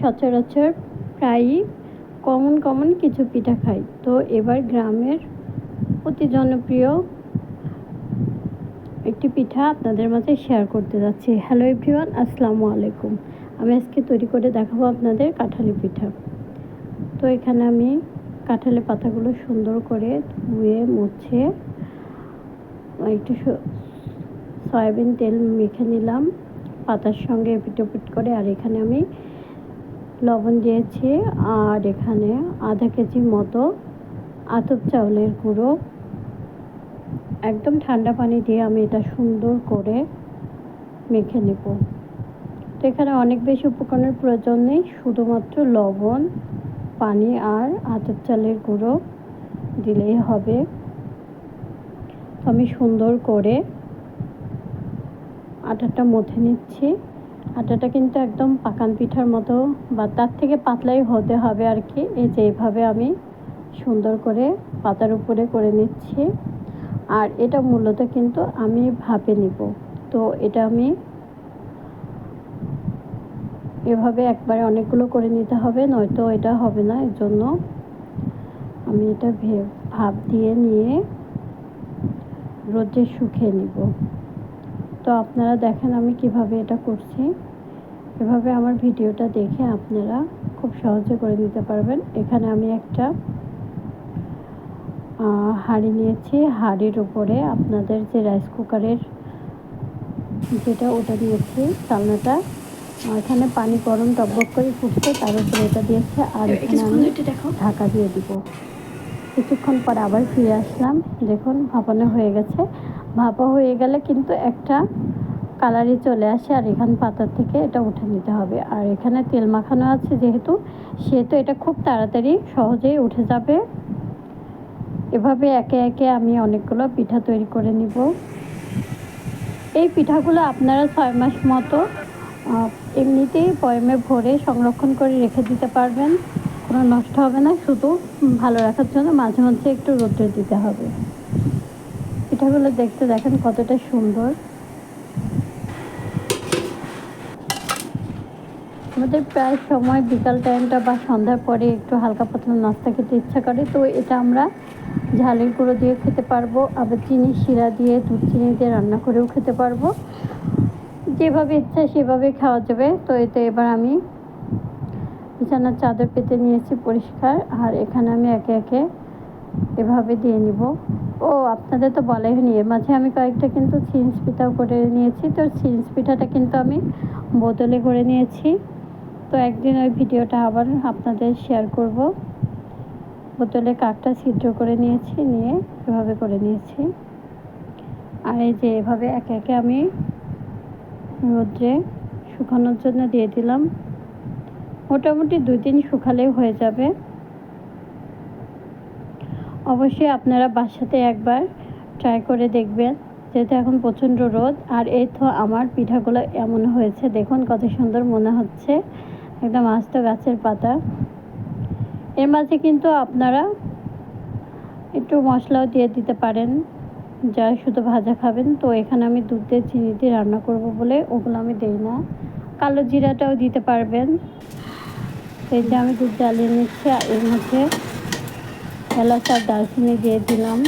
সচরাচর প্রায়ই কমন কিছু পিঠা খাই। তো এবার গ্রামের অতি জনপ্রিয় একটি পিঠা আপনাদের মাঝে শেয়ার করতে যাচ্ছি। হ্যালো এভরিওয়ান, আসসালামু আলাইকুম। আমি আজকে তৈরি করে দেখাবো আপনাদের কাঁঠালি পিঠা। তো এখানে আমি কাঁঠালের পাতাগুলো সুন্দর করে ধুয়ে মুছে একটু সয়াবিন তেল মেখে নিলাম পাতার সঙ্গে এপিট ওপিট করে। আর এখানে আমি লবণ দিয়েছি, আর এখানে আধা কেজি মতো আতপ চাউলের গুঁড়ো, একদম ঠান্ডা পানি দিয়ে আমি এটা সুন্দর করে মেখে নেব। তো এখানে অনেক বেশি উপকরণের প্রয়োজন নেই, শুধুমাত্র লবণ, পানি আর আতপ চালের গুঁড়ো দিলেই হবে। তো আমি সুন্দর করে আটাটা মথে নিচ্ছি। আটাটা কিন্তু একদম পাকান পিঠার মতো বা তার থেকে পাতলাই হতে হবে আর কি। এই যে এইভাবে আমি সুন্দর করে পাতার উপরে করে নিচ্ছি। আর এটা মূলত কিন্তু আমি ভাপে নিব। তো এটা আমি এভাবে একবারে অনেকগুলো করে নিতে হবে, নয়তো এটা হবে না। এর জন্য আমি এটা ভাপ দিয়ে নিয়ে রোদে শুকিয়ে নিব। তো আপনারা দেখেন আমি কিভাবে এটা করছি। এভাবে আমার ভিডিওটা দেখে আপনারা খুব সহজে করে নিতে পারবেন। এখানে আমি একটা হাঁড়ি নিয়েছি। হাঁড়ির উপরে আপনাদের যে রাইস কুকারের যেটা ওটা দিয়েছি চালনাটা। এখানে পানি গরম টকবক করে ফুটছে, তার উপরে এটা দিয়েছে। আর এখানে আমি ঢাকা দিয়ে দিব। কিছুক্ষণ পর আবার ফিরে আসলাম, দেখুন ভাপানো হয়ে গেছে। ভাপা হয়ে গেলে কিন্তু একটা কালারই চলে আসে। আর এখানে পাতার থেকে এটা উঠে নিতে হবে। আর এখানে তেল মাখানো আছে যেহেতু, সেহেতু এটা খুব তাড়াতাড়ি সহজেই উঠে যাবে। এভাবে একে একে আমি অনেকগুলো পিঠা তৈরি করে নিব। এই পিঠাগুলো আপনারা 6 মাস মতো এমনিতেই বয়মে ভরে সংরক্ষণ করে রেখে দিতে পারবেন, কোনো নষ্ট হবে না। শুধু ভালো রাখার জন্য মাঝে মাঝে একটু রোদে দিতে হবে। পিঠাগুলো দেখতে দেখেন কতটা সুন্দর। আমাদের প্রায় সময় বিকাল টাইমটা বা সন্ধ্যার পরে একটু হালকা পাতলা নাস্তা খেতে ইচ্ছা করে। তো এটা আমরা ঝালের গুঁড়ো দিয়ে খেতে পারবো, আবার চিনি শিরা দিয়ে, দুধ চিনি দিয়ে রান্না করেও খেতে পারবো। যেভাবে ইচ্ছা সেভাবে খাওয়া যাবে। তো এতে এবার আমি বিছানার চাদর পেতে নিয়েছি পরিষ্কার। আর এখানে আমি একে একে এভাবে দিয়ে নিব। ও আপনাদের তো বলাই হয়নি, এর মাঝে আমি কয়েকটা কিন্তু চিংস পিঠাও করে নিয়েছি। তো চিংস পিঠাটা কিন্তু আমি বোতলে করে নিয়েছি। তো একদিন ওই ভিডিওটা আবার আপনাদের শেয়ার করব। বোতলে কাঠটা ছিদ্র করে নিয়েছি, নিয়ে এভাবে করে নিয়েছি। আর এই যে এভাবে একে একে আমি রোদ্রে শুকানোর জন্য দিয়ে দিলাম। মোটামুটি 2 দিন শুকালেই হয়ে যাবে। অবশ্যই আপনারা বাসাতে একবার ট্রাই করে দেখবেন, যেহেতু এখন প্রচণ্ড রোদ। আর এই তো আমার পিঠাগুলো এমন হয়েছে, দেখুন কত সুন্দর মনে হচ্ছে, একদম আস্ত গাছের পাতা। এর মাঝে কিন্তু আপনারা একটু মশলাও দিয়ে দিতে পারেন, যারা শুধু ভাজা খাবেন। তো এখানে আমি দুধ দিয়ে চিনি দিয়ে রান্না করব বলে ওগুলো আমি দিই না। কালো জিরাটাও দিতে পারবেন। এই যে আমি দুধ জ্বালিয়ে নিচ্ছি, আর এর মধ্যে এলাচ আর দারচিনি দিয়ে দিলাম।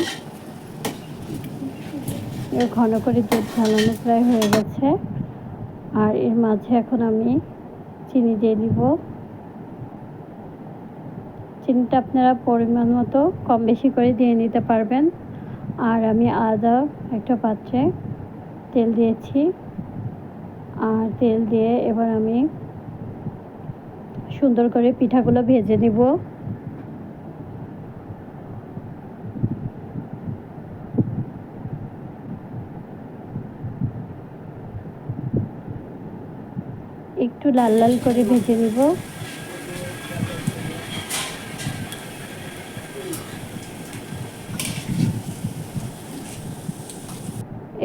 ঘন করে দুধ ঝালানো প্রায় হয়ে গেছে। আর এর মাঝে এখন আমি চিনি দিয়ে দিব। চিনিটা আপনারা পরিমাণ মতো কম বেশি করে দিয়ে নিতে পারবেন। আর আমি আদা একটা পাত্রে তেল দিয়েছি। আর তেল দিয়ে এবার আমি সুন্দর করে পিঠাগুলো ভেজে নিব। একটু লাল লাল করে ভেজে নিব।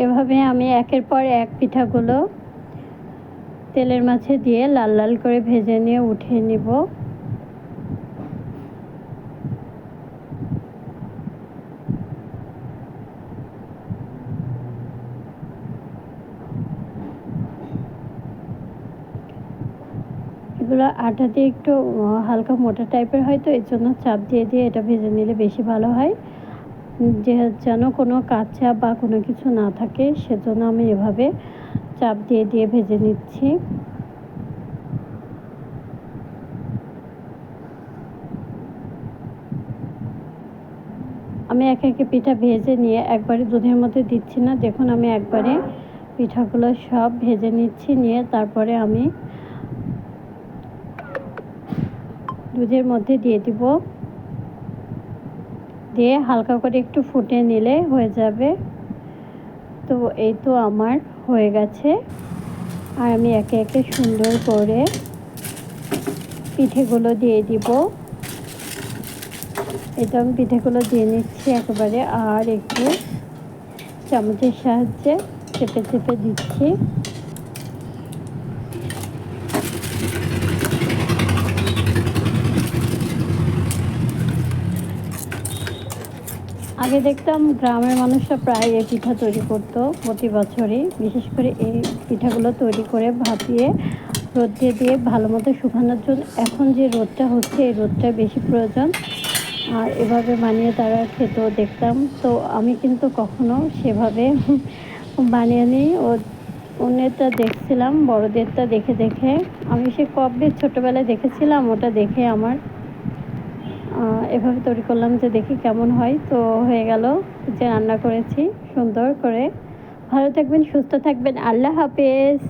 এভাবে আমি একের পর এক পিঠাগুলো তেলের মাঝে দিয়ে লাল লাল করে ভেজে নিয়ে উঠিয়ে নিব। এগুলো এগুলো আটা দিয়ে একটু হালকা মোটা টাইপের হয়, তো এর জন্য চাপ দিয়ে দিয়ে এটা ভেজে নিলে বেশি ভালো হয়, যে যেন কোনো কাঁচা বা কোনো কিছু না থাকে, সেজন্য আমি এভাবে চাপ দিয়ে দিয়ে ভেজে নিচ্ছি। আমি একে একে পিঠা ভেজে নিয়ে একবারে দুধের মধ্যে দিচ্ছি না, দেখুন আমি একবারে পিঠাগুলো সব ভেজে নিচ্ছি, নিয়ে তারপরে আমি দুধের মধ্যে দিয়ে দিব, দিয়ে হালকা করে একটু ফুটে নিলে হয়ে যাবে। তো এই তো আমার হয়ে গেছে, আর আমি একে একে সুন্দর করে পিঠেগুলো দিয়ে দিব। এটা আমি পিঠেগুলো দিয়ে নিচ্ছি একেবারে, আর একটু চামচের সাহায্যে চেপে চেপে দিচ্ছি। আগে দেখতাম গ্রামের মানুষরা প্রায় এই পিঠা তৈরি করতো প্রতি বছরই, বিশেষ করে এই পিঠাগুলো তৈরি করে ভাপিয়ে রোদে দিয়ে ভালো মতো শুকানোর জন্য। এখন যে রোদটা হচ্ছে, এই রোদটা বেশি প্রয়োজন, আর এভাবে বানিয়ে তারা খেতেও দেখতাম। তো আমি কিন্তু কখনো সেভাবে বানিয়ে নিই, অন্যেরটা দেখছিলাম, বড়দেরটা দেখে দেখে। আমি সে কবে ছোটোবেলায় দেখেছিলাম, ওটা দেখে আমার এভাবে তৈরি করলাম যে দেখি কেমন হয়। তো হয়ে গেল যে রান্না করেছি সুন্দর করে। ভালো থাকবেন, সুস্থ থাকবেন, আল্লাহ হাফেজ।